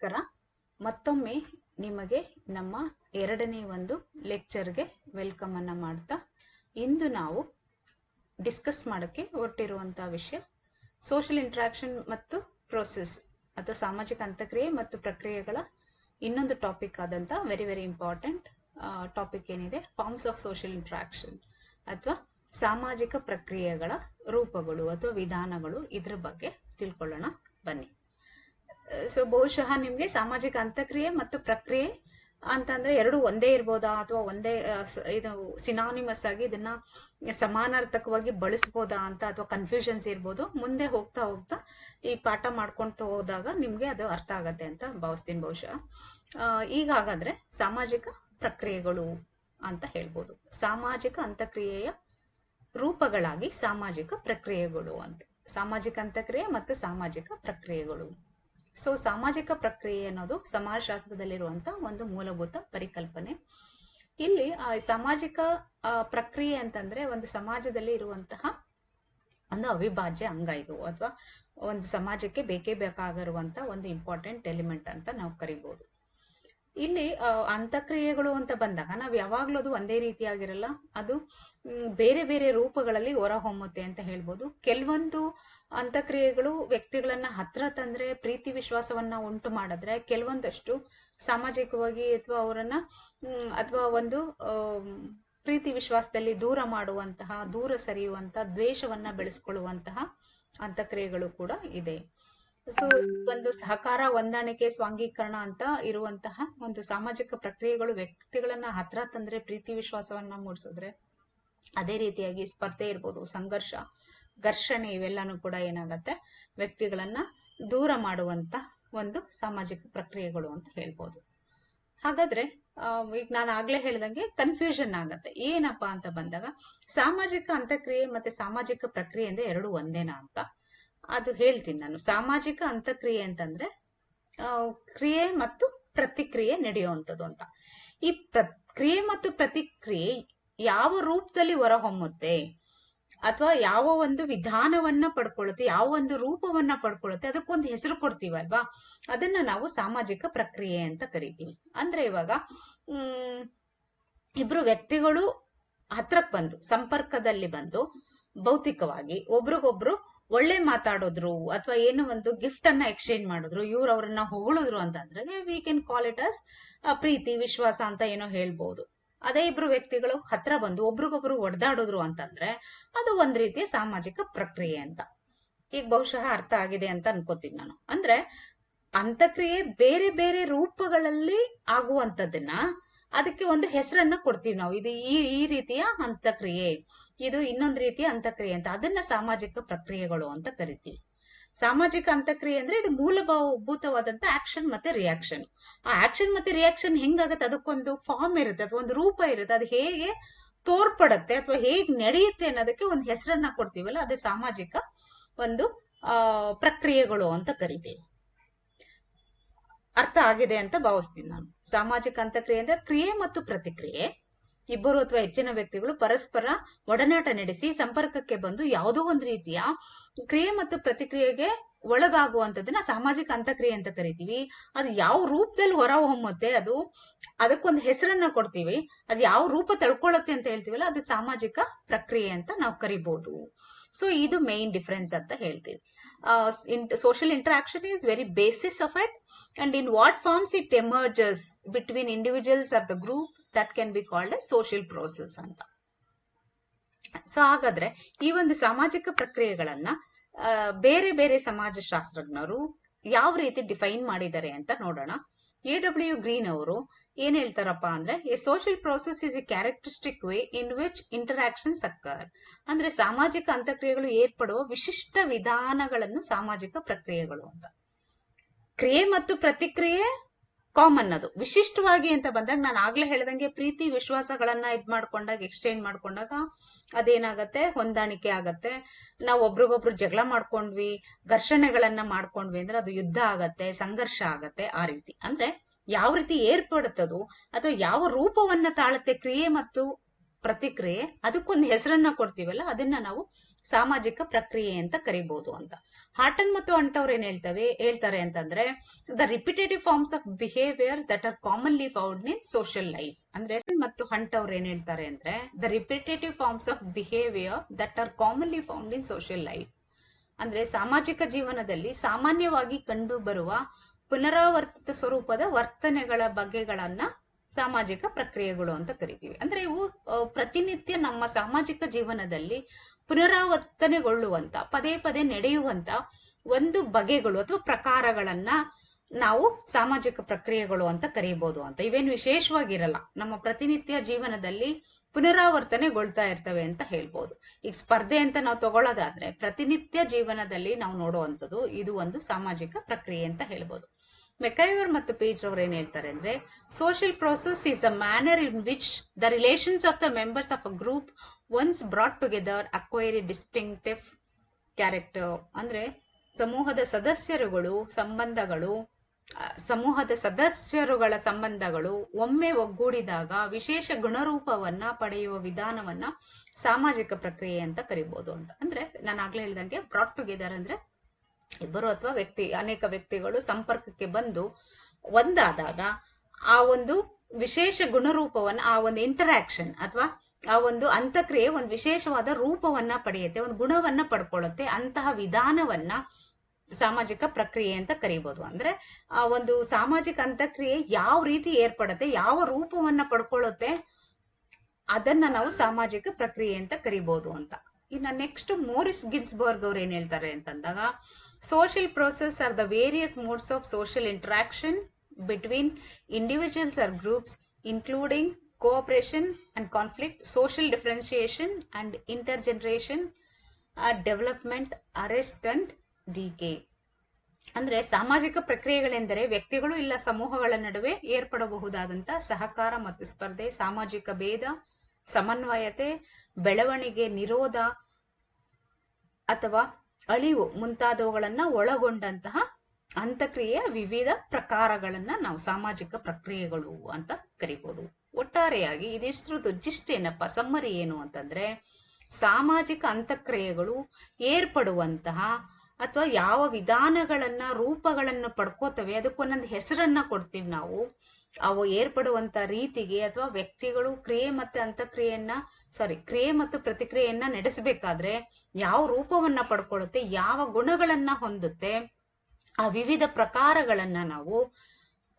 ನಮಸ್ಕಾರ. ಮತ್ತೊಮ್ಮೆ ನಿಮಗೆ ನಮ್ಮ ಎರಡನೇ ಒಂದು ಲೆಕ್ಚರ್ಗೆ ವೆಲ್ಕಮ್ ಅನ್ನ ಮಾಡ್ತಾ, ಇಂದು ನಾವು ಡಿಸ್ಕಸ್ ಮಾಡೋಕ್ಕೆ ಹೊರಟಿರುವಂತಹ ವಿಷಯ ಸೋಷಿಯಲ್ ಇಂಟ್ರಾಕ್ಷನ್ ಮತ್ತು ಪ್ರೋಸೆಸ್ ಅಥವಾ ಸಾಮಾಜಿಕ ಅಂತಕ್ರಿಯೆ ಮತ್ತು ಪ್ರಕ್ರಿಯೆಗಳ ಇನ್ನೊಂದು ಟಾಪಿಕ್ ಆದಂತ ವೆರಿ ಇಂಪಾರ್ಟೆಂಟ್ ಟಾಪಿಕ್ ಏನಿದೆ, ಫಾರ್ಮ್ಸ್ ಆಫ್ ಸೋಷಿಯಲ್ ಇಂಟ್ರಾಕ್ಷನ್ ಅಥವಾ ಸಾಮಾಜಿಕ ಪ್ರಕ್ರಿಯೆಗಳ ರೂಪಗಳು ಅಥವಾ ವಿಧಾನಗಳು, ಇದ್ರ ಬಗ್ಗೆ ತಿಳ್ಕೊಳ್ಳೋಣ ಬನ್ನಿ. ಸೊ ಬಹುಶಃ ನಿಮ್ಗೆ ಸಾಮಾಜಿಕ ಅಂತಕ್ರಿಯೆ ಮತ್ತು ಪ್ರಕ್ರಿಯೆ ಅಂತಂದ್ರೆ ಎರಡು ಒಂದೇ ಇರ್ಬೋದಾ ಅಥವಾ ಒಂದೇ ಇದು ಸಿನಾನಿಮಸ್ ಆಗಿ ಇದನ್ನ ಸಮಾನಾರ್ಥಕವಾಗಿ ಬಳಸ್ಬೋದಾ ಅಂತ ಅಥವಾ ಕನ್ಫ್ಯೂಷನ್ಸ್ ಇರ್ಬೋದು. ಮುಂದೆ ಹೋಗ್ತಾ ಹೋಗ್ತಾ ಈ ಪಾಠ ಮಾಡ್ಕೊಂತ ಹೋದಾಗ ನಿಮ್ಗೆ ಅದು ಅರ್ಥ ಆಗತ್ತೆ ಅಂತ ಭಾವಿಸ್ತೀನಿ ಬಹುಶಃ. ಈಗ ಹಾಗಾದ್ರೆ ಸಾಮಾಜಿಕ ಪ್ರಕ್ರಿಯೆಗಳು ಅಂತ ಹೇಳ್ಬೋದು. ಸಾಮಾಜಿಕ ಅಂತಕ್ರಿಯೆಯ ರೂಪಗಳಾಗಿ ಸಾಮಾಜಿಕ ಪ್ರಕ್ರಿಯೆಗಳು ಅಂತ. ಸಾಮಾಜಿಕ ಅಂತಕ್ರಿಯೆ ಮತ್ತು ಸಾಮಾಜಿಕ ಪ್ರಕ್ರಿಯೆಗಳು. ಸೊ ಸಾಮಾಜಿಕ ಪ್ರಕ್ರಿಯೆ ಅನ್ನೋದು ಸಮಾಜಶಾಸ್ತ್ರದಲ್ಲಿರುವಂತ ಒಂದು ಮೂಲಭೂತ ಪರಿಕಲ್ಪನೆ. ಇಲ್ಲಿ ಸಾಮಾಜಿಕ ಪ್ರಕ್ರಿಯೆ ಅಂತಂದ್ರೆ ಒಂದು ಸಮಾಜದಲ್ಲಿ ಇರುವಂತಹ ಒಂದು ಅವಿಭಾಜ್ಯ ಅಂಗ ಇದು, ಅಥವಾ ಒಂದು ಸಮಾಜಕ್ಕೆ ಬೇಕೇ ಬೇಕಾಗಿರುವಂತ ಒಂದು ಇಂಪಾರ್ಟೆಂಟ್ ಎಲಿಮೆಂಟ್ ಅಂತ ನಾವು ಕರಿಬಹುದು. ಇಲ್ಲಿ ಅಂತಕ್ರಿಯೆಗಳು ಅಂತ ಬಂದಾಗ ನಾವು ಯಾವಾಗ್ಲೂ ಅದು ಒಂದೇ ರೀತಿಯಾಗಿರಲ್ಲ, ಅದು ಬೇರೆ ಬೇರೆ ರೂಪಗಳಲ್ಲಿ ಹೊರಹೊಮ್ಮುತ್ತೆ ಅಂತ ಹೇಳ್ಬೋದು. ಕೆಲವೊಂದು ಅಂತಕ್ರಿಯೆಗಳು ವ್ಯಕ್ತಿಗಳನ್ನ ಹತ್ರ ತಂದ್ರೆ, ಪ್ರೀತಿ ವಿಶ್ವಾಸವನ್ನ ಉಂಟು ಮಾಡಿದ್ರೆ, ಕೆಲವೊಂದಷ್ಟು ಸಾಮಾಜಿಕವಾಗಿ ಅಥವಾ ಅವರನ್ನ ಅಥವಾ ಒಂದು ಪ್ರೀತಿ ವಿಶ್ವಾಸದಲ್ಲಿ ದೂರ ಮಾಡುವಂತಹ, ದೂರ ಸರಿಯುವಂತಹ, ದ್ವೇಷವನ್ನ ಬೆಳೆಸ್ಕೊಳ್ಳುವಂತಹ ಅಂತಕ್ರಿಯೆಗಳು ಕೂಡ ಇದೆ. ಸೊ ಒಂದು ಸಹಕಾರ, ಹೊಂದಾಣಿಕೆ, ಸ್ವಾಂಗೀಕರಣ ಅಂತ ಇರುವಂತಹ ಒಂದು ಸಾಮಾಜಿಕ ಪ್ರಕ್ರಿಯೆಗಳು ವ್ಯಕ್ತಿಗಳನ್ನ ಹತ್ರ ತಂದ್ರೆ, ಪ್ರೀತಿ ವಿಶ್ವಾಸವನ್ನ ಮೂಡಿಸಿದ್ರೆ, ಅದೇ ರೀತಿಯಾಗಿ ಸ್ಪರ್ಧೆ ಇರ್ಬೋದು, ಸಂಘರ್ಷ, ಘರ್ಷಣೆ, ಇವೆಲ್ಲಾನು ಕೂಡ ಏನಾಗತ್ತೆ, ವ್ಯಕ್ತಿಗಳನ್ನ ದೂರ ಮಾಡುವಂತ ಒಂದು ಸಾಮಾಜಿಕ ಪ್ರಕ್ರಿಯೆಗಳು ಅಂತ ಹೇಳ್ಬೋದು. ಹಾಗಾದ್ರೆ ಈಗ ನಾನು ಆಗ್ಲೇ ಹೇಳ್ದಂಗೆ ಕನ್ಫ್ಯೂಷನ್ ಆಗತ್ತೆ. ಏನಪ್ಪಾ ಅಂತ ಬಂದಾಗ ಸಾಮಾಜಿಕ ಅಂತಕ್ರಿಯೆ ಮತ್ತೆ ಸಾಮಾಜಿಕ ಪ್ರಕ್ರಿಯೆ ಅಂದ್ರೆ ಎರಡು ಒಂದೇನಾ ಅಂತ ಅದು ಹೇಳ್ತೀನಿ ನಾನು. ಸಾಮಾಜಿಕ ಅಂತಕ್ರಿಯೆ ಅಂತಂದ್ರೆ ಕ್ರಿಯೆ ಮತ್ತು ಪ್ರತಿಕ್ರಿಯೆ ನಡೆಯುವಂಥದ್ದು ಅಂತ. ಈ ಕ್ರಿಯೆ ಮತ್ತು ಪ್ರತಿಕ್ರಿಯೆ ಯಾವ ರೂಪದಲ್ಲಿ ಹೊರಹೊಮ್ಮುತ್ತೆ ಅಥವಾ ಯಾವ ಒಂದು ವಿಧಾನವನ್ನ ಪಡ್ಕೊಳ್ಳುತ್ತೆ, ಯಾವ ಒಂದು ರೂಪವನ್ನ ಪಡ್ಕೊಳ್ಳುತ್ತೆ, ಅದಕ್ಕೊಂದು ಹೆಸರು ಕೊಡ್ತೀವಲ್ವಾ, ಅದನ್ನ ನಾವು ಸಾಮಾಜಿಕ ಪ್ರಕ್ರಿಯೆ ಅಂತ ಕರಿತೀವಿ. ಅಂದ್ರೆ ಇವಾಗ ಇಬ್ರು ವ್ಯಕ್ತಿಗಳು ಹತ್ರಕ್ ಬಂದು, ಸಂಪರ್ಕದಲ್ಲಿ ಬಂದು, ಭೌತಿಕವಾಗಿ ಒಬ್ರಿಗೊಬ್ರು ಒಳ್ಳೆ ಮಾತಾಡೋದ್ರು ಅಥವಾ ಏನೋ ಒಂದು ಗಿಫ್ಟ್ ಅನ್ನ ಎಕ್ಸ್ಚೇಂಜ್ ಮಾಡಿದ್ರು, ಇವ್ರು ಅವ್ರನ್ನ ಹೊಗಳಿದ್ರು ಅಂತಂದ್ರೆ we can call it as ಪ್ರೀತಿ ವಿಶ್ವಾಸ ಅಂತ ಏನೋ ಹೇಳ್ಬಹುದು. ಅದೇ ಇಬ್ರು ವ್ಯಕ್ತಿಗಳು ಹತ್ರ ಬಂದು ಒಬ್ರಿಗೊಬ್ರು ಒಡೆದಾಡಿದ್ರು ಅಂತಂದ್ರೆ ಅದು ಒಂದ್ ರೀತಿಯ ಸಾಮಾಜಿಕ ಪ್ರಕ್ರಿಯೆ ಅಂತ. ಈಗ ಬಹುಶಃ ಅರ್ಥ ಆಗಿದೆ ಅಂತ ಅನ್ಕೋತೀನಿ ನಾನು. ಅಂದ್ರೆ ಅಂತಕ್ರಿಯೆ ಬೇರೆ ಬೇರೆ ರೂಪಗಳಲ್ಲಿ ಆಗುವಂತದನ್ನ ಅದಕ್ಕೆ ಒಂದು ಹೆಸರನ್ನ ಕೊಡ್ತೀವಿ ನಾವು. ಇದು ಈ ರೀತಿಯ ಅಂತಕ್ರಿಯೆ, ಇದು ಇನ್ನೊಂದು ರೀತಿಯ ಅಂತಕ್ರಿಯೆ ಅಂತ, ಅದನ್ನ ಸಾಮಾಜಿಕ ಪ್ರಕ್ರಿಯೆಗಳು ಅಂತ ಕರಿತೀವಿ. ಸಾಮಾಜಿಕ ಅಂತಕ್ರಿಯೆ ಅಂದ್ರೆ ಇದು ಮೂಲಭೂತವಾದಂತ ಆಕ್ಷನ್ ಮತ್ತೆ ರಿಯಾಕ್ಷನ್. ಆ ಆಕ್ಷನ್ ಮತ್ತೆ ರಿಯಾಕ್ಷನ್ ಹೆಂಗಾಗತ್ತೆ, ಅದಕ್ಕೊಂದು ಫಾರ್ಮ್ ಇರುತ್ತೆ ಅಥವಾ ಒಂದು ರೂಪ ಇರುತ್ತೆ, ಅದು ಹೇಗೆ ತೋರ್ಪಡುತ್ತೆ ಅಥವಾ ಹೇಗ್ ನಡೆಯುತ್ತೆ ಅನ್ನೋದಕ್ಕೆ ಒಂದು ಹೆಸರನ್ನ ಕೊಡ್ತೀವಲ್ಲ, ಅದೇ ಸಾಮಾಜಿಕ ಒಂದು ಪ್ರಕ್ರಿಯೆಗಳು ಅಂತ ಕರಿತೀವಿ. ಅರ್ಥ ಆಗಿದೆ ಅಂತ ಭಾವಿಸ್ತೀನಿ ನಾನು. ಸಾಮಾಜಿಕ ಅಂತಕ್ರಿಯೆ ಅಂದ್ರೆ ಕ್ರಿಯೆ ಮತ್ತು ಪ್ರತಿಕ್ರಿಯೆ, ಇಬ್ಬರು ಅಥವಾ ಹೆಚ್ಚಿನ ವ್ಯಕ್ತಿಗಳು ಪರಸ್ಪರ ಒಡನಾಟ ನಡೆಸಿ ಸಂಪರ್ಕಕ್ಕೆ ಬಂದು ಯಾವುದೋ ಒಂದು ರೀತಿಯ ಕ್ರಿಯೆ ಮತ್ತು ಪ್ರತಿಕ್ರಿಯೆಗೆ ಒಳಗಾಗುವಂತದನ್ನ ಸಾಮಾಜಿಕ ಅಂತಕ್ರಿಯೆ ಅಂತ ಕರಿತೀವಿ. ಅದು ಯಾವ ರೂಪದಲ್ಲಿ ಹೊರ ಹೊಮ್ಮುತ್ತೆ, ಅದಕ್ಕೊಂದು ಹೆಸರನ್ನ ಕೊಡ್ತೀವಿ, ಅದು ಯಾವ ರೂಪ ತಳ್ಕೊಳ್ಳುತ್ತೆ ಅಂತ ಹೇಳ್ತೀವಲ್ಲ, ಅದು ಸಾಮಾಜಿಕ ಪ್ರಕ್ರಿಯೆ ಅಂತ ನಾವು ಕರಿಬಹುದು. ಸೊ ಇದು ಮೇನ್ ಡಿಫರೆನ್ಸ್ ಅಂತ ಹೇಳ್ತೀವಿ. Social interaction is very basis of it, and in what forms it emerges between individuals or the group, that can be called a social process ಅಂತ. ಸೊ ಹಾಗಾದ್ರೆ ಈ ಒಂದು ಸಾಮಾಜಿಕ ಪ್ರಕ್ರಿಯೆಗಳನ್ನ ಬೇರೆ ಬೇರೆ ಸಮಾಜಶಾಸ್ತ್ರಜ್ಞರು ಯಾವ ರೀತಿ ಡಿಫೈನ್ ಮಾಡಿದ್ದಾರೆ ಅಂತ ನೋಡೋಣ. A.W. ಗ್ರೀನ್ ಅವರು ಏನ್ ಹೇಳ್ತಾರಪ್ಪ ಅಂದ್ರೆ, a social process is a characteristic way in which interactions occur. ಅಂದ್ರೆ ಸಾಮಾಜಿಕ ಅಂತಕ್ರಿಯೆಗಳು ಏರ್ಪಡುವ ವಿಶಿಷ್ಟ ವಿಧಾನಗಳನ್ನು ಸಾಮಾಜಿಕ ಪ್ರಕ್ರಿಯೆಗಳು ಅಂತ. ಕ್ರಿಯೆ ಮತ್ತು ಪ್ರತಿಕ್ರಿಯೆ ಕಾಮನ್, ಅದು ವಿಶಿಷ್ಟವಾಗಿ ಅಂತ ಬಂದಾಗ ನಾನು ಆಗ್ಲೇ ಹೇಳ್ದಂಗೆ ಪ್ರೀತಿ ವಿಶ್ವಾಸಗಳನ್ನ ಮಾಡ್ಕೊಂಡಾಗ, ಎಕ್ಸ್ಚೇಂಜ್ ಮಾಡ್ಕೊಂಡಾಗ ಅದೇನಾಗತ್ತೆ, ಹೊಂದಾಣಿಕೆ ಆಗತ್ತೆ. ನಾವು ಒಬ್ರಿಗೊಬ್ರು ಜಗಳ ಮಾಡ್ಕೊಂಡ್ವಿ, ಘರ್ಷಣೆಗಳನ್ನ ಮಾಡ್ಕೊಂಡ್ವಿ ಅಂದ್ರೆ ಅದು ಯುದ್ಧ ಆಗತ್ತೆ, ಸಂಘರ್ಷ ಆಗತ್ತೆ. ಆ ರೀತಿ ಅಂದ್ರೆ ಯಾವ ರೀತಿ ಏರ್ಪಡುತ್ತದು ಅಥವಾ ಯಾವ ರೂಪವನ್ನ ತಾಳುತ್ತೆ ಕ್ರಿಯೆ ಮತ್ತು ಪ್ರತಿಕ್ರಿಯೆ, ಅದಕ್ಕೊಂದು ಹೆಸರನ್ನ ಕೊಡ್ತೀವಲ್ಲ, ಅದನ್ನ ನಾವು ಸಾಮಾಜಿಕ ಪ್ರಕ್ರಿಯೆ ಅಂತ ಕರಿಬಹುದು ಅಂತ. ಹಾರ್ಟನ್ ಮತ್ತು ಅಂಟವ್ರು ಏನ್ ಹೇಳ್ತಾರೆ ಅಂತಂದ್ರೆ, the repetitive forms of behaviour that are commonly found in social life. ಅಂದ್ರೆ ಮತ್ತು ಹಂಟ್ ಅವ್ರು ಏನ್ ಹೇಳ್ತಾರೆ ಅಂದ್ರೆ, the repetitive forms of behaviour that are commonly found in social life. ಅಂದ್ರೆ ಸಾಮಾಜಿಕ ಜೀವನದಲ್ಲಿ ಸಾಮಾನ್ಯವಾಗಿ ಕಂಡು ಬರುವ ಪುನರಾವರ್ತಿತ ಸ್ವರೂಪದ ವರ್ತನೆಗಳ ಬಗೆಗಳನ್ನ ಸಾಮಾಜಿಕ ಪ್ರಕ್ರಿಯೆಗಳು ಅಂತ ಕರಿತೀವಿ. ಅಂದ್ರೆ ಇವು ಪ್ರತಿನಿತ್ಯ ನಮ್ಮ ಸಾಮಾಜಿಕ ಜೀವನದಲ್ಲಿ ಪುನರಾವರ್ತನೆಗೊಳ್ಳುವಂತ, ಪದೇ ಪದೇ ನಡೆಯುವಂತ ಒಂದು ಬಗೆಗಳು ಅಥವಾ ಪ್ರಕಾರಗಳನ್ನ ನಾವು ಸಾಮಾಜಿಕ ಪ್ರಕ್ರಿಯೆಗಳು ಅಂತ ಕರೀಬಹುದು ಅಂತ. ಇವೇನು ವಿಶೇಷವಾಗಿರಲ್ಲ, ನಮ್ಮ ಪ್ರತಿನಿತ್ಯ ಜೀವನದಲ್ಲಿ ಪುನರಾವರ್ತನೆಗೊಳ್ತಾ ಇರ್ತವೆ ಅಂತ ಹೇಳ್ಬೋದು. ಈಗ ಸ್ಪರ್ಧೆ ಅಂತ ನಾವು ತಗೊಳ್ಳೋದಾದ್ರೆ ಪ್ರತಿನಿತ್ಯ ಜೀವನದಲ್ಲಿ ನಾವು ನೋಡುವಂಥದ್ದು ಇದು ಒಂದು ಸಾಮಾಜಿಕ ಪ್ರಕ್ರಿಯೆ ಅಂತ ಹೇಳ್ಬೋದು. ಮೆಕೈವರ್ ಮತ್ತು ಪೇಜ್ ಅವರು ಏನ್ ಹೇಳ್ತಾರೆ ಅಂದ್ರೆ, social process is a manner in which the relations of the members of a group once brought together acquire A distinctive character. ಅಂದ್ರೆ ಸಮೂಹದ ಸದಸ್ಯರುಗಳ ಸಂಬಂಧಗಳು ಒಮ್ಮೆ ಒಗ್ಗೂಡಿದಾಗ ವಿಶೇಷ ಗುಣರೂಪವನ್ನ ಪಡೆಯುವ ವಿಧಾನವನ್ನ ಸಾಮಾಜಿಕ ಪ್ರಕ್ರಿಯೆ ಅಂತ ಕರಿಬಹುದು ಅಂತ. ಅಂದ್ರೆ ನಾನು ಆಗ್ಲೇ ಹೇಳ್ದಂಗೆ ಬ್ರಾಟ್ ಟುಗೆದರ್ ಅಂದ್ರೆ ಇಬ್ಬರು ಅಥವಾ ಅನೇಕ ವ್ಯಕ್ತಿಗಳು ಸಂಪರ್ಕಕ್ಕೆ ಬಂದು ಒಂದಾದಾಗ ಆ ಒಂದು ವಿಶೇಷ ಗುಣರೂಪವನ್ನ, ಆ ಒಂದು ಇಂಟರಾಕ್ಷನ್ ಅಥವಾ ಆ ಒಂದು ಅಂತಕ್ರಿಯೆ ಒಂದು ವಿಶೇಷವಾದ ರೂಪವನ್ನ ಪಡೆಯುತ್ತೆ, ಒಂದು ಗುಣವನ್ನ ಪಡ್ಕೊಳ್ಳುತ್ತೆ. ಅಂತಹ ವಿಧಾನವನ್ನ ಸಾಮಾಜಿಕ ಪ್ರಕ್ರಿಯೆ ಅಂತ ಕರಿಬಹುದು. ಅಂದ್ರೆ ಆ ಒಂದು ಸಾಮಾಜಿಕ ಅಂತಕ್ರಿಯೆ ಯಾವ ರೀತಿ ಏರ್ಪಡುತ್ತೆ, ಯಾವ ರೂಪವನ್ನ ಪಡ್ಕೊಳ್ಳುತ್ತೆ, ಅದನ್ನ ನಾವು ಸಾಮಾಜಿಕ ಪ್ರಕ್ರಿಯೆ ಅಂತ ಕರಿಬಹುದು ಅಂತ. ಇನ್ನು ನೆಕ್ಸ್ಟ್ ಮೋರಿಸ್ ಗಿನ್ಸ್ಬರ್ಗ್ ಅವ್ರು ಏನ್ ಹೇಳ್ತಾರೆ ಅಂತಂದಾಗ, social process are the various modes of social interaction between individuals or groups, including cooperation and conflict, social differentiation and intergeneration, development, arrest and decay. ಅಂದ್ರೆ ಸಾಮಾಜಿಕ ಪ್ರಕ್ರಿಯೆಗಳೆಂದರೆ ವ್ಯಕ್ತಿಗಳು ಇಲ್ಲ ಸಮೂಹಗಳ ನಡುವೆ ಏರ್ಪಡಬಹುದಾದಂತ ಸಹಕಾರ ಮತ್ತು ಸ್ಪರ್ಧೆ, ಸಾಮಾಜಿಕ ಭೇದ, ಸಮನ್ವಯತೆ, ಬೆಳವಣಿಗೆ, ನಿರೋಧ ಅಥವಾ ಅಳಿವು ಮುಂತಾದವುಗಳನ್ನ ಒಳಗೊಂಡಂತಹ ಅಂತಕ್ರಿಯೆಯ ವಿವಿಧ ಪ್ರಕಾರಗಳನ್ನ ನಾವು ಸಾಮಾಜಿಕ ಪ್ರಕ್ರಿಯೆಗಳು ಅಂತ ಕರಿಬಹುದು. ಒಟ್ಟಾರೆಯಾಗಿ ಇದಿಷ್ಟು ಜಿಸ್ಟ್ ಏನಪ್ಪ, ಸಮ್ಮರಿ ಏನು ಅಂತಂದ್ರೆ, ಸಾಮಾಜಿಕ ಅಂತಕ್ರಿಯೆಗಳು ಏರ್ಪಡುವಂತಹ ಅಥವಾ ಯಾವ ವಿಧಾನಗಳನ್ನ ರೂಪಗಳನ್ನ ಪಡ್ಕೋತವೆ ಅದಕ್ಕೊಂದೊಂದು ಹೆಸರನ್ನ ಕೊಡ್ತೀವಿ ನಾವು. ಅವು ಏರ್ಪಡುವಂತ ರೀತಿಗೆ ಅಥವಾ ವ್ಯಕ್ತಿಗಳು ಕ್ರಿಯೆ ಮತ್ತು ಪ್ರತಿಕ್ರಿಯೆಯನ್ನ ನಡೆಸಬೇಕಾದ್ರೆ ಯಾವ ರೂಪವನ್ನ ಪಡ್ಕೊಳ್ಳುತ್ತೆ, ಯಾವ ಗುಣಗಳನ್ನ ಹೊಂದುತ್ತೆ, ಆ ವಿವಿಧ ಪ್ರಕಾರಗಳನ್ನ ನಾವು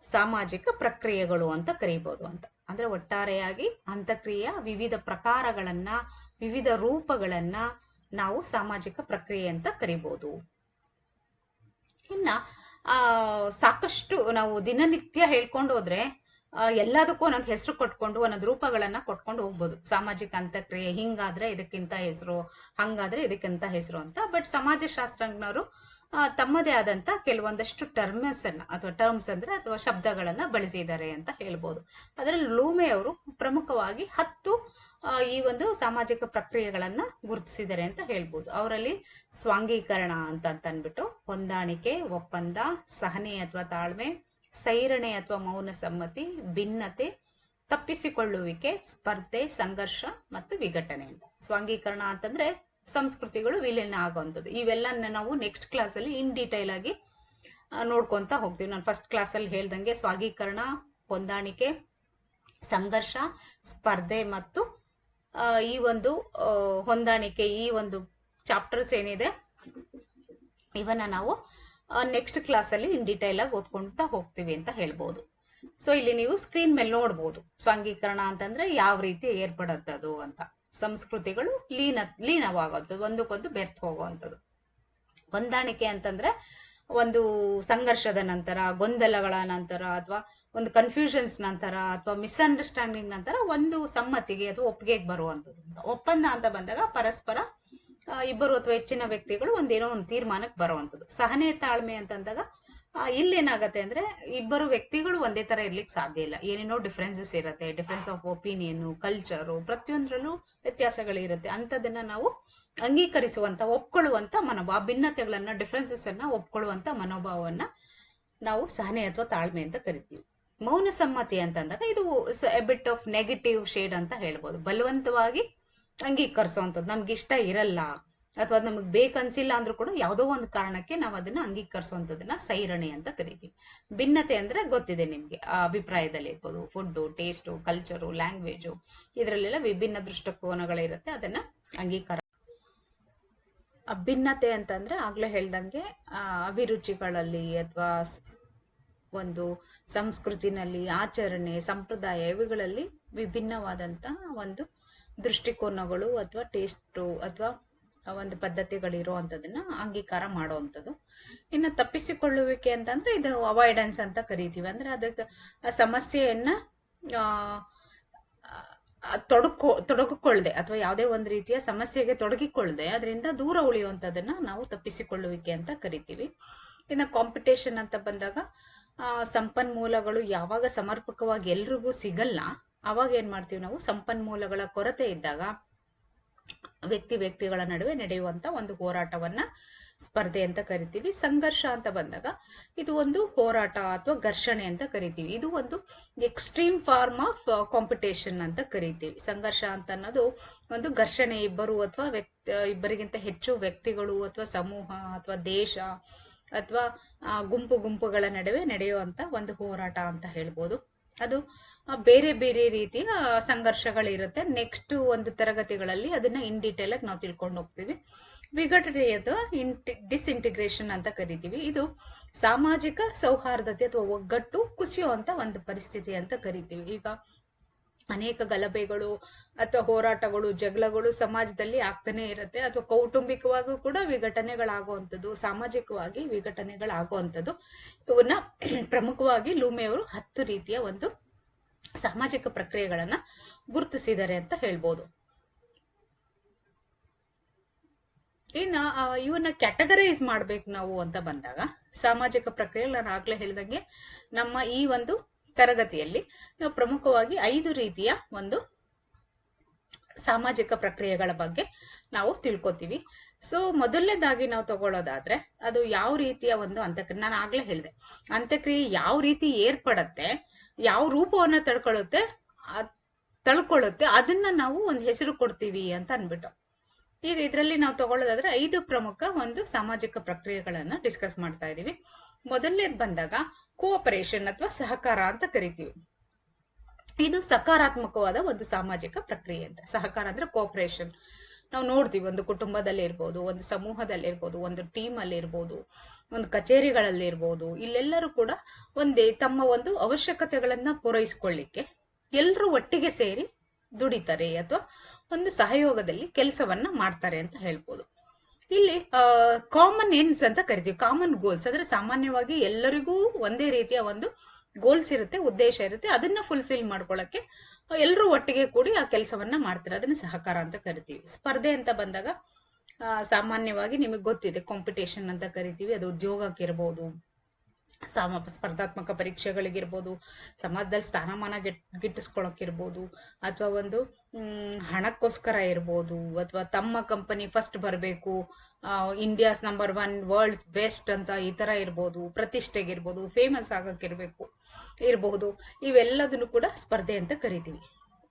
ಸಾಮಾಜಿಕ ಪ್ರಕ್ರಿಯೆಗಳು ಅಂತ ಕರೀಬಹುದು ಅಂತ. ಅಂದ್ರೆ ಒಟ್ಟಾರೆಯಾಗಿ ಅಂತಕ್ರಿಯೆಯ ವಿವಿಧ ಪ್ರಕಾರಗಳನ್ನ, ವಿವಿಧ ರೂಪಗಳನ್ನ ನಾವು ಸಾಮಾಜಿಕ ಪ್ರಕ್ರಿಯೆ ಅಂತ ಕರಿಬಹುದು. ಇನ್ನ ಸಾಕಷ್ಟು ನಾವು ದಿನನಿತ್ಯ ಹೇಳ್ಕೊಂಡು ಹೋದ್ರೆ ಎಲ್ಲದಕ್ಕೂ ಒಂದೊಂದು ಹೆಸರು ಕೊಟ್ಕೊಂಡು ಒಂದೊಂದು ರೂಪಗಳನ್ನ ಕೊಟ್ಕೊಂಡು ಹೋಗ್ಬೋದು. ಸಾಮಾಜಿಕ ಅಂತಕ್ರಿಯೆ ಹಿಂಗಾದ್ರೆ ಇದಕ್ಕಿಂತ ಹೆಸರು, ಹಂಗಾದ್ರೆ ಇದಕ್ಕಿಂತ ಹೆಸರು ಅಂತ. ಬಟ್ ಸಮಾಜಶಾಸ್ತ್ರಜ್ಞರು ತಮ್ಮದೇ ಆದಂತ ಕೆಲವೊಂದಷ್ಟು ಟರ್ಮ್ಸ್ ಅಥವಾ ಶಬ್ದಗಳನ್ನ ಬಳಸಿದ್ದಾರೆ ಅಂತ ಹೇಳ್ಬೋದು. ಅದರಲ್ಲಿ ಲೂಮೆ ಅವರು ಪ್ರಮುಖವಾಗಿ 10 ಈ ಒಂದು ಸಾಮಾಜಿಕ ಪ್ರಕ್ರಿಯೆಗಳನ್ನ ಗುರುತಿಸಿದ್ದಾರೆ ಅಂತ ಹೇಳ್ಬೋದು. ಅವರಲ್ಲಿ ಸ್ವಾಂಗೀಕರಣ ಅಂತ ಅಂದ್ಬಿಟ್ಟು, ಹೊಂದಾಣಿಕೆ, ಒಪ್ಪಂದ, ಸಹನೆ ಅಥವಾ ತಾಳ್ಮೆ, ಸೈರಣೆ ಅಥವಾ ಮೌನ ಸಮ್ಮತಿ, ಭಿನ್ನತೆ, ತಪ್ಪಿಸಿಕೊಳ್ಳುವಿಕೆ, ಸ್ಪರ್ಧೆ, ಸಂಘರ್ಷ ಮತ್ತು ವಿಘಟನೆ ಅಂತ. ಸ್ವಾಂಗೀಕರಣ ಅಂತಂದ್ರೆ ಸಂಸ್ಕೃತಿಗಳು ವಿಲೀನ ಆಗುವಂಥದ್ದು. ಇವೆಲ್ಲ ನಾವು ನೆಕ್ಸ್ಟ್ ಕ್ಲಾಸ್ ಅಲ್ಲಿ ಇನ್ ಡೀಟೈಲ್ ಆಗಿ ನೋಡ್ಕೊಂತ ಹೋಗ್ತೀವಿ. ನಾನು ಫಸ್ಟ್ ಕ್ಲಾಸ್ ಅಲ್ಲಿ ಹೇಳ್ದಂಗೆ ಸ್ವಾಂಗೀಕರಣ, ಹೊಂದಾಣಿಕೆ, ಸಂಘರ್ಷ, ಸ್ಪರ್ಧೆ ಮತ್ತು ಈ ಒಂದು ಹೊಂದಾಣಿಕೆ, ಈ ಒಂದು ಚಾಪ್ಟರ್ಸ್ ಏನಿದೆ ಇವನ್ನ ನಾವು ನೆಕ್ಸ್ಟ್ ಕ್ಲಾಸ್ ಅಲ್ಲಿ ಇನ್ ಡೀಟೈಲ್ ಆಗಿ ಓದ್ಕೊಂತ ಹೋಗ್ತೀವಿ ಅಂತ ಹೇಳ್ಬೋದು. ಸೊ ಇಲ್ಲಿ ನೀವು ಸ್ಕ್ರೀನ್ ಮೇಲೆ ನೋಡ್ಬೋದು ಸ್ವಾಂಗೀಕರಣ ಅಂತಂದ್ರೆ ಯಾವ ರೀತಿ ಏರ್ಪಡುತ್ತದು ಅಂತ. ಸಂಸ್ಕೃತಿಗಳು ಲೀನವಾಗುವಂಥದ್ದು, ಒಂದಕ್ಕೊಂದು ಬೆರ್ತ್ ಹೋಗುವಂಥದ್ದು. ಹೊಂದಾಣಿಕೆ ಅಂತಂದ್ರೆ ಒಂದು ಸಂಘರ್ಷದ ನಂತರ, ಗೊಂದಲಗಳ ನಂತರ ಅಥವಾ ಒಂದು ಕನ್ಫ್ಯೂಷನ್ಸ್ ನಂತರ ಅಥವಾ ಮಿಸ್ಅಂಡರ್ಸ್ಟ್ಯಾಂಡಿಂಗ್ ನಂತರ ಒಂದು ಸಮ್ಮತಿಗೆ ಅಥವಾ ಒಪ್ಪಿಗೆಗೆ ಬರುವಂಥದ್ದು. ಒಪ್ಪಂದ ಅಂತ ಬಂದಾಗ ಪರಸ್ಪರ ಇಬ್ಬರು ಅಥವಾ ಹೆಚ್ಚಿನ ವ್ಯಕ್ತಿಗಳು ಒಂದೇನೋ ಒಂದು ತೀರ್ಮಾನಕ್ಕೆ ಬರುವಂಥದ್ದು. ಸಹನೆ, ತಾಳ್ಮೆ ಅಂತಂದಾಗ ಇಲ್ಲೇನಾಗತ್ತೆ ಅಂದ್ರೆ ಇಬ್ಬರು ವ್ಯಕ್ತಿಗಳು ಒಂದೇ ತರ ಇರ್ಲಿಕ್ಕೆ ಸಾಧ್ಯ ಇಲ್ಲ. ಏನೇನೋ ಡಿಫ್ರೆನ್ಸಸ್ ಇರುತ್ತೆ, ಡಿಫ್ರೆನ್ಸ್ ಆಫ್ ಒಪಿನಿಯನ್, ಕಲ್ಚರು, ಪ್ರತಿಯೊಂದರಲ್ಲೂ ವ್ಯತ್ಯಾಸಗಳಿರುತ್ತೆ. ಅಂತದನ್ನ ನಾವು ಅಂಗೀಕರಿಸುವಂತ, ಒಪ್ಕೊಳ್ಳುವಂತ ಮನೋಭಾವ, ಭಿನ್ನತೆಗಳನ್ನ, ಡಿಫ್ರೆನ್ಸಸ್ ಅನ್ನ ಒಪ್ಕೊಳ್ಳುವಂತ ಮನೋಭಾವವನ್ನ ನಾವು ಸಹನೆ ಅಥವಾ ತಾಳ್ಮೆ ಅಂತ ಕರಿತೀವಿ. ಮೌನ ಸಮ್ಮತಿ ಅಂತಂದಾಗ ಇದು ಬಿಟ್ ಆಫ್ ನೆಗೆಟಿವ್ ಶೇಡ್ ಅಂತ ಹೇಳ್ಬೋದು. ಬಲವಂತವಾಗಿ ಅಂಗೀಕರಿಸುವಂಥದ್ದು, ನಮ್ಗೆ ಇಷ್ಟ ಇರಲ್ಲ, ಅಥವಾ ನಮಗೆ ಬೇಕನ್ಸಿಲ್ಲ ಅಂದ್ರೂ ಕೂಡ ಯಾವುದೋ ಒಂದು ಕಾರಣಕ್ಕೆ ನಾವು ಅದನ್ನ ಅಂಗೀಕರಿಸುವಂಥದ್ದನ್ನ ಸೈರಣೆ ಅಂತ ಕರಿತೀವಿ. ಭಿನ್ನತೆ ಅಂದ್ರೆ ಗೊತ್ತಿದೆ ನಿಮ್ಗೆ, ಅಭಿಪ್ರಾಯದಲ್ಲಿ ಇರ್ಬೋದು, ಫುಡ್ಡು, ಟೇಸ್ಟು, ಕಲ್ಚರು, ಲ್ಯಾಂಗ್ವೇಜು, ಇದರಲ್ಲೆಲ್ಲ ವಿಭಿನ್ನ ದೃಷ್ಟಿಕೋನಗಳಿರುತ್ತೆ, ಅದನ್ನ ಅಂಗೀಕಾರ. ಭಿನ್ನತೆ ಅಂತಂದ್ರೆ ಆಗ್ಲೇ ಹೇಳ್ದಂಗೆ ಅಭಿರುಚಿಗಳಲ್ಲಿ ಅಥವಾ ಒಂದು ಸಂಸ್ಕೃತಿನಲ್ಲಿ, ಆಚರಣೆ, ಸಂಪ್ರದಾಯ ಇವುಗಳಲ್ಲಿ ವಿಭಿನ್ನವಾದಂತ ಒಂದು ದೃಷ್ಟಿಕೋನಗಳು ಅಥವಾ ಟೇಸ್ಟು ಅಥವಾ ಒಂದು ಪದ್ಧತಿಗಳಿರೋ ಅಂಥದ್ದನ್ನ ಅಂಗೀಕಾರ ಮಾಡುವಂಥದ್ದು. ಇನ್ನು ತಪ್ಪಿಸಿಕೊಳ್ಳುವಿಕೆ ಅಂತಂದ್ರೆ ಇದು ಅವಾಯ್ಡೆನ್ಸ್ ಅಂತ ಕರಿತೀವಿ. ಅಂದ್ರೆ ಅದಕ್ಕೆ ಆ ಸಮಸ್ಯೆಯನ್ನ ತೊಡಗಿಕೊಳ್ಳದೆ ಅಥವಾ ಯಾವುದೇ ಒಂದು ರೀತಿಯ ಸಮಸ್ಯೆಗೆ ತೊಡಗಿಕೊಳ್ಳದೆ ಅದರಿಂದ ದೂರ ಉಳಿಯುವಂಥದ್ದನ್ನ ನಾವು ತಪ್ಪಿಸಿಕೊಳ್ಳುವಿಕೆ ಅಂತ ಕರಿತೀವಿ. ಇನ್ನು ಕಾಂಪಿಟೇಷನ್ ಅಂತ ಬಂದಾಗ ಸಂಪನ್ಮೂಲಗಳು ಯಾವಾಗ ಸಮರ್ಪಕವಾಗಿ ಎಲ್ರಿಗೂ ಸಿಗಲ್ಲ ಅವಾಗ ಏನ್ ಮಾಡ್ತೀವಿ ನಾವು, ಸಂಪನ್ಮೂಲಗಳ ಕೊರತೆ ಇದ್ದಾಗ ವ್ಯಕ್ತಿಗಳ ನಡುವೆ ನಡೆಯುವಂತ ಒಂದು ಹೋರಾಟವನ್ನ ಸ್ಪರ್ಧೆ ಅಂತ ಕರಿತೀವಿ. ಸಂಘರ್ಷ ಅಂತ ಬಂದಾಗ ಇದು ಒಂದು ಹೋರಾಟ ಅಥವಾ ಘರ್ಷಣೆ ಅಂತ ಕರಿತೀವಿ. ಇದು ಒಂದು ಎಕ್ಸ್ಟ್ರೀಮ್ ಫಾರ್ಮ್ ಆಫ್ ಕಾಂಪಿಟೇಷನ್ ಅಂತ ಕರಿತೀವಿ. ಸಂಘರ್ಷ ಅಂತ ಅನ್ನೋದು ಒಂದು ಘರ್ಷಣೆ, ಇಬ್ಬರು ಅಥವಾ ಇಬ್ಬರಿಗಿಂತ ಹೆಚ್ಚು ವ್ಯಕ್ತಿಗಳು ಅಥವಾ ಸಮೂಹ ಅಥವಾ ದೇಶ ಅಥವಾ ಗುಂಪುಗಳ ನಡುವೆ ನಡೆಯುವಂತ ಒಂದು ಹೋರಾಟ ಅಂತ ಹೇಳ್ಬೋದು. ಅದು ಬೇರೆ ಬೇರೆ ರೀತಿಯ ಸಂಘರ್ಷಗಳಿರುತ್ತೆ. ನೆಕ್ಸ್ಟ್ ಒಂದು ತರಗತಿಗಳಲ್ಲಿ ಅದನ್ನ ಇನ್ ಡೀಟೇಲ್ ಆಗಿ ನಾವು ತಿಳ್ಕೊಂಡು ಹೋಗ್ತೀವಿ. ವಿಘಟನೆ ಅಥವಾ ಡಿಸ್ಇಂಟಿಗ್ರೇಷನ್ ಅಂತ ಕರಿತೀವಿ. ಇದು ಸಾಮಾಜಿಕ ಸೌಹಾರ್ದತೆ ಅಥವಾ ಒಗ್ಗಟ್ಟು ಕುಸಿಯುವಂತ ಒಂದು ಪರಿಸ್ಥಿತಿ ಅಂತ ಕರಿತೀವಿ. ಈಗ ಅನೇಕ ಗಲಭೆಗಳು ಅಥವಾ ಹೋರಾಟಗಳು, ಜಗಳಗಳು ಸಮಾಜದಲ್ಲಿ ಆಗ್ತಾನೆ ಇರುತ್ತೆ, ಅಥವಾ ಕೌಟುಂಬಿಕವಾಗೂ ಕೂಡ ವಿಘಟನೆಗಳಾಗುವಂಥದ್ದು, ಸಾಮಾಜಿಕವಾಗಿ ವಿಘಟನೆಗಳಾಗುವಂಥದ್ದು. ಇವನ್ನ ಪ್ರಮುಖವಾಗಿ ಲೂಮೆಯವರು 10 ರೀತಿಯ ಒಂದು ಸಾಮಾಜಿಕ ಪ್ರಕ್ರಿಯೆಗಳನ್ನ ಗುರುತಿಸಿದ್ದಾರೆ ಅಂತ ಹೇಳ್ಬೋದು. ಇನ್ನ ಇವನ್ನ ಕ್ಯಾಟಗರೈಸ್ ಮಾಡ್ಬೇಕು ನಾವು ಅಂತ ಬಂದಾಗ ಸಾಮಾಜಿಕ ಪ್ರಕ್ರಿಯೆಗಳು ನಾನು ಆಗ್ಲೇ ಹೇಳಿದಂಗೆ ನಮ್ಮ ಈ ಒಂದು ತರಗತಿಯಲ್ಲಿ ನಾವು ಪ್ರಮುಖವಾಗಿ 5 ರೀತಿಯ ಒಂದು ಸಾಮಾಜಿಕ ಪ್ರಕ್ರಿಯೆಗಳ ಬಗ್ಗೆ ನಾವು ತಿಳ್ಕೊತೀವಿ. ಸೊ ಮೊದಲನೇದಾಗಿ ನಾವು ತಗೊಳ್ಳೋದಾದ್ರೆ ಅದು ಯಾವ ರೀತಿಯ ಒಂದು ಅಂತ್ಯಕ್ರಿಯೆ, ನಾನು ಆಗ್ಲೇ ಹೇಳಿದೆ ಅಂತ್ಯಕ್ರಿಯೆ ಯಾವ ರೀತಿ ಏರ್ಪಡತ್ತೆ, ಯಾವ ರೂಪವನ್ನ ತಳ್ಕೊಳ್ಳುತ್ತೆ ಅದನ್ನ ನಾವು ಒಂದು ಹೆಸರು ಕೊಡ್ತೀವಿ ಅಂತ ಅನ್ಬಿಟ್ಟು. ಈಗ ಇದರಲ್ಲಿ ನಾವು ತಗೊಳ್ಳೋದಾದ್ರೆ 5 ಪ್ರಮುಖ ಒಂದು ಸಾಮಾಜಿಕ ಪ್ರಕ್ರಿಯೆಗಳನ್ನ ಡಿಸ್ಕಸ್ ಮಾಡ್ತಾ ಇದೀವಿ. ಮೊದಲನೇದು ಬಂದಾಗ ಕೋಆಪರೇಷನ್ ಅಥವಾ ಸಹಕಾರ ಅಂತ ಕರಿತೀವಿ. ಇದು ಸಕಾರಾತ್ಮಕವಾದ ಒಂದು ಸಾಮಾಜಿಕ ಪ್ರಕ್ರಿಯೆ ಅಂತ. ಸಹಕಾರ ಅಂದ್ರೆ ಕೋಆಪರೇಷನ್. ನಾವು ನೋಡ್ತೀವಿ ಒಂದು ಕುಟುಂಬದಲ್ಲಿ ಇರ್ಬೋದು, ಒಂದು ಸಮೂಹದಲ್ಲಿ ಇರ್ಬೋದು, ಒಂದು ಟೀಮ್ ಅಲ್ಲಿ ಇರ್ಬೋದು, ಒಂದು ಕಚೇರಿಗಳಲ್ಲಿ ಇರ್ಬೋದು, ಇಲ್ಲೆಲ್ಲರೂ ಕೂಡ ಒಂದೇ ತಮ್ಮ ಒಂದು ಅವಶ್ಯಕತೆಗಳನ್ನ ಪೂರೈಸಿಕೊಳ್ಳಿಕ್ಕೆ ಎಲ್ಲರೂ ಒಟ್ಟಿಗೆ ಸೇರಿ ದುಡಿತಾರೆ ಅಥವಾ ಒಂದು ಸಹಯೋಗದಲ್ಲಿ ಕೆಲಸವನ್ನ ಮಾಡ್ತಾರೆ ಅಂತ ಹೇಳ್ಬೋದು. ಇಲ್ಲಿ ಕಾಮನ್ ಎಂಡ್ಸ್ ಅಂತ ಕರಿತೀವಿ, ಕಾಮನ್ ಗೋಲ್ಸ್ ಅಂದ್ರೆ ಸಾಮಾನ್ಯವಾಗಿ ಎಲ್ಲರಿಗೂ ಒಂದೇ ರೀತಿಯ ಒಂದು ಗೋಲ್ಸ್ ಇರುತ್ತೆ, ಉದ್ದೇಶ ಇರುತ್ತೆ, ಅದನ್ನ ಫುಲ್ಫಿಲ್ ಮಾಡ್ಕೊಳ್ಳಕ್ಕೆ ಎಲ್ಲರೂ ಒಟ್ಟಿಗೆ ಕೂಡಿ ಆ ಕೆಲಸವನ್ನ ಮಾಡ್ತಾರೆ, ಅದನ್ನ ಸಹಕಾರ ಅಂತ ಕರಿತೀವಿ. ಸ್ಪರ್ಧೆ ಅಂತ ಬಂದಾಗ ಸಾಮಾನ್ಯವಾಗಿ ನಿಮಗೆ ಗೊತ್ತಿದೆ ಕಾಂಪಿಟೇಷನ್ ಅಂತ ಕರಿತೀವಿ. ಅದು ಉದ್ಯೋಗಕ್ಕಿರ್ಬೋದು, ಸ್ಪರ್ಧಾತ್ಮಕ ಪರೀಕ್ಷೆಗಳಿಗಿರ್ಬೋದು, ಸಮಾಜದಲ್ಲಿ ಸ್ಥಾನಮಾನ ಗಿಟ್ಟಿಸ್ಕೊಳಕ್ಕಿರ್ಬೋದು, ಅಥವಾ ಒಂದು ಹಣಕ್ಕೋಸ್ಕರ ಇರ್ಬೋದು, ಅಥವಾ ತಮ್ಮ ಕಂಪನಿ ಫಸ್ಟ್ ಬರಬೇಕು, ಇಂಡಿಯಾಸ್ ನಂಬರ್ 1 ವರ್ಲ್ಡ್ಸ್ ಬೆಸ್ಟ್ ಅಂತ ಈ ತರ ಇರ್ಬೋದು, ಪ್ರತಿಷ್ಠೆಗಿರ್ಬೋದು, ಫೇಮಸ್ ಇರಬಹುದು. ಇವೆಲ್ಲದನ್ನು ಕೂಡ ಸ್ಪರ್ಧೆ ಅಂತ ಕರಿತೀವಿ.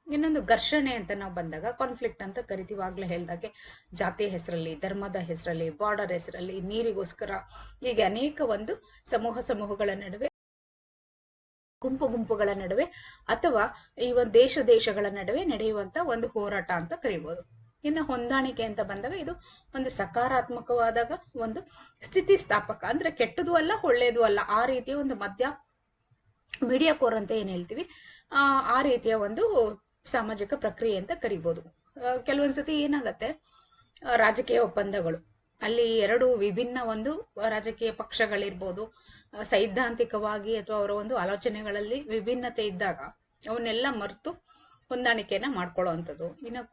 ಇನ್ನೊಂದು ಘರ್ಷಣೆ ಅಂತ ನಾವು ಬಂದಾಗ ಕಾನ್ಫ್ಲಿಕ್ಟ್ ಅಂತ ಕರಿತೀವಿ. ಆಗ್ಲೇ ಹೇಳ್ದಾಗೆ ಜಾತಿಯ ಹೆಸರಲ್ಲಿ, ಧರ್ಮದ ಹೆಸರಲ್ಲಿ, ಬಾರ್ಡರ್ ಹೆಸರಲ್ಲಿ, ನೀರಿಗೋಸ್ಕರ, ಹೀಗೆ ಅನೇಕ ಒಂದು ಸಮೂಹಗಳ ನಡುವೆ, ಗುಂಪುಗಳ ನಡುವೆ, ಅಥವಾ ಈ ಒಂದು ದೇಶಗಳ ನಡುವೆ ನಡೆಯುವಂತ ಒಂದು ಹೋರಾಟ ಅಂತ ಕರಿಬಹುದು. ಇನ್ನು ಹೊಂದಾಣಿಕೆ ಅಂತ ಬಂದಾಗ ಇದು ಒಂದು ಸಕಾರಾತ್ಮಕವಾದಾಗ ಒಂದು ಸ್ಥಿತಿಸ್ಥಾಪಕ, ಅಂದ್ರೆ ಕೆಟ್ಟದು ಅಲ್ಲ ಒಳ್ಳೇದು ಅಲ್ಲ, ಆ ರೀತಿಯ ಒಂದು ಮೀಡಿಯಾ ಕೋರ್ ಅಂತ ಏನ್ ಹೇಳ್ತೀವಿ, ಆ ರೀತಿಯ ಒಂದು ಸಾಮಾಜಿಕ ಪ್ರಕ್ರಿಯೆ ಅಂತ ಕರಿಬಹುದು. ಕೆಲವೊಂದ್ಸತಿ ಏನಾಗತ್ತೆ, ರಾಜಕೀಯ ಒಪ್ಪಂದಗಳು, ಅಲ್ಲಿ 2 ವಿಭಿನ್ನ ಒಂದು ರಾಜಕೀಯ ಪಕ್ಷಗಳಿರ್ಬೋದು, ಸೈದ್ಧಾಂತಿಕವಾಗಿ ಅಥವಾ ಅವರ ಒಂದು ಆಲೋಚನೆಗಳಲ್ಲಿ ವಿಭಿನ್ನತೆ ಇದ್ದಾಗ ಅವನ್ನೆಲ್ಲ ಮರೆತು ಹೊಂದಾಣಿಕೆಯನ್ನ ಮಾಡ್ಕೊಳ್ಳುವಂಥದ್ದು. ಇನ್ನು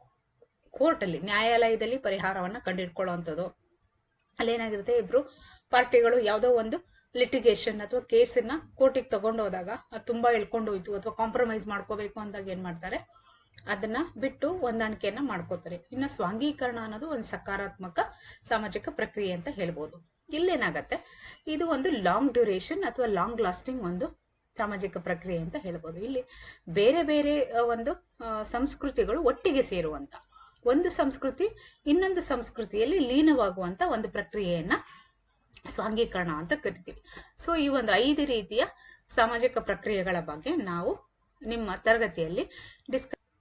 ಕೋರ್ಟ್ ಅಲ್ಲಿ, ನ್ಯಾಯಾಲಯದಲ್ಲಿ ಪರಿಹಾರವನ್ನ ಕಂಡಿಡ್ಕೊಳ್ಳುವಂಥದ್ದು. ಅಲ್ಲೇನಾಗಿರುತ್ತೆ, ಇಬ್ರು ಪಾರ್ಟಿಗಳು ಯಾವುದೋ ಒಂದು ಲಿಟಿಗೇಷನ್ ಅಥವಾ ಕೇಸನ್ನ ಕೋರ್ಟಿಗೆ ತಗೊಂಡು ಹೋದಾಗ ಅದು ತುಂಬಾ ಇಳ್ಕೊಂಡು ಹೋಯ್ತು ಅಥವಾ ಕಾಂಪ್ರಮೈಸ್ ಮಾಡ್ಕೋಬೇಕು ಅಂದಾಗ ಏನ್ ಮಾಡ್ತಾರೆ, ಅದನ್ನ ಬಿಟ್ಟು ಹೊಂದಾಣಿಕೆಯನ್ನ ಮಾಡ್ಕೋತಾರೆ. ಇನ್ನು ಸ್ವಾಂಗೀಕರಣ ಅನ್ನೋದು ಒಂದು ಸಕಾರಾತ್ಮಕ ಸಾಮಾಜಿಕ ಪ್ರಕ್ರಿಯೆ ಅಂತ ಹೇಳ್ಬೋದು. ಇಲ್ಲೇನಾಗತ್ತೆ, ಇದು ಒಂದು ಲಾಂಗ್ ಡ್ಯೂರೇಷನ್ ಅಥವಾ ಲಾಂಗ್ ಲಾಸ್ಟಿಂಗ್ ಒಂದು ಸಾಮಾಜಿಕ ಪ್ರಕ್ರಿಯೆ ಅಂತ ಹೇಳ್ಬೋದು. ಇಲ್ಲಿ ಬೇರೆ ಬೇರೆ ಒಂದು ಸಂಸ್ಕೃತಿಗಳು ಒಟ್ಟಿಗೆ ಸೇರುವಂತ, ಒಂದು ಸಂಸ್ಕೃತಿ ಇನ್ನೊಂದು ಸಂಸ್ಕೃತಿಯಲ್ಲಿ ಲೀನವಾಗುವಂತ ಒಂದು ಪ್ರಕ್ರಿಯೆಯನ್ನ ಸ್ವಾಂಗೀಕರಣ ಅಂತ ಕರಿತೀವಿ. ಸೊ ಈ ಒಂದು 5 ರೀತಿಯ ಸಾಮಾಜಿಕ ಪ್ರಕ್ರಿಯೆಗಳ ಬಗ್ಗೆ ನಾವು ನಿಮ್ಮ ತರಗತಿಯಲ್ಲಿ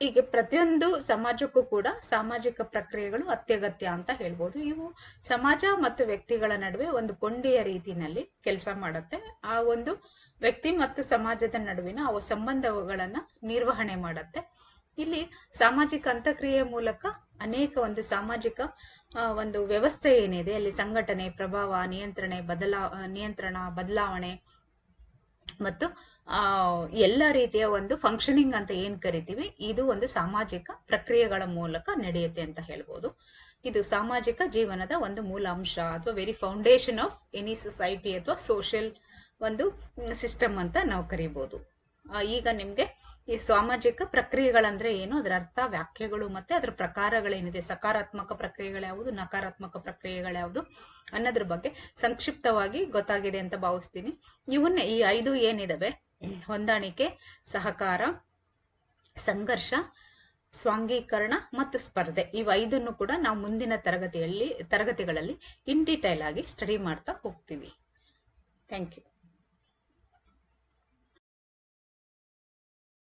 ಹೀಗೆ ಪ್ರತಿಯೊಂದು ಸಮಾಜಕ್ಕೂ ಕೂಡ ಸಾಮಾಜಿಕ ಪ್ರಕ್ರಿಯೆಗಳು ಅತ್ಯಗತ್ಯ ಅಂತ ಹೇಳ್ಬೋದು. ಇವು ಸಮಾಜ ಮತ್ತು ವ್ಯಕ್ತಿಗಳ ನಡುವೆ ಒಂದು ಕೊಂಡಿಯ ರೀತಿನಲ್ಲಿ ಕೆಲಸ ಮಾಡುತ್ತೆ. ಆ ಒಂದು ವ್ಯಕ್ತಿ ಮತ್ತು ಸಮಾಜದ ನಡುವಿನ ಅವು ಸಂಬಂಧಗಳನ್ನ ನಿರ್ವಹಣೆ ಮಾಡುತ್ತೆ. ಇಲ್ಲಿ ಸಾಮಾಜಿಕ ಅಂತಕ್ರಿಯೆಯ ಮೂಲಕ ಅನೇಕ ಒಂದು ಸಾಮಾಜಿಕ ಒಂದು ವ್ಯವಸ್ಥೆ ಏನಿದೆ ಅಲ್ಲಿ ಸಂಘಟನೆ, ಪ್ರಭಾವ, ನಿಯಂತ್ರಣ, ಬದಲಾವಣೆ ಮತ್ತು ಎಲ್ಲ ರೀತಿಯ ಒಂದು ಫಂಕ್ಷನಿಂಗ್ ಅಂತ ಏನ್ ಕರಿತೀವಿ, ಇದು ಒಂದು ಸಾಮಾಜಿಕ ಪ್ರಕ್ರಿಯೆಗಳ ಮೂಲಕ ನಡೆಯುತ್ತೆ ಅಂತ ಹೇಳ್ಬೋದು. ಇದು ಸಾಮಾಜಿಕ ಜೀವನದ ಒಂದು ಮೂಲ ಅಂಶ ಅಥವಾ very foundation of any society ಅಥವಾ ಸೋಷಿಯಲ್ ಒಂದು ಸಿಸ್ಟಮ್ ಅಂತ ನಾವು ಕರಿಬಹುದು. ಈಗ ನಿಮ್ಗೆ ಈ ಸಾಮಾಜಿಕ ಪ್ರಕ್ರಿಯೆಗಳಂದ್ರೆ ಏನು, ಅದರ ಅರ್ಥ, ವ್ಯಾಖ್ಯೆಗಳು ಮತ್ತೆ ಅದರ ಪ್ರಕಾರಗಳೇನಿದೆ, ಸಕಾರಾತ್ಮಕ ಪ್ರಕ್ರಿಯೆಗಳ್ಯಾವುದು, ನಕಾರಾತ್ಮಕ ಪ್ರಕ್ರಿಯೆಗಳ್ಯಾವುದು ಅನ್ನೋದ್ರ ಬಗ್ಗೆ ಸಂಕ್ಷಿಪ್ತವಾಗಿ ಗೊತ್ತಾಗಿದೆ ಅಂತ ಭಾವಿಸ್ತೀನಿ. ಇವನ್ನೇ ಈ 5 ಏನಿದಾವೆ, ಹೊಂದಾಣಿಕೆ, ಸಹಕಾರ, ಸಂಘರ್ಷ, ಸ್ವಾಂಗೀಕರಣ ಮತ್ತು ಸ್ಪರ್ಧೆ, ಇವು 5 ಕೂಡ ನಾವು ಮುಂದಿನ ತರಗತಿಗಳಲ್ಲಿ ಇನ್ ಡಿಟೇಲ್ ಆಗಿ ಸ್ಟಡಿ ಮಾಡ್ತಾ ಹೋಗ್ತೀವಿ. Thank you.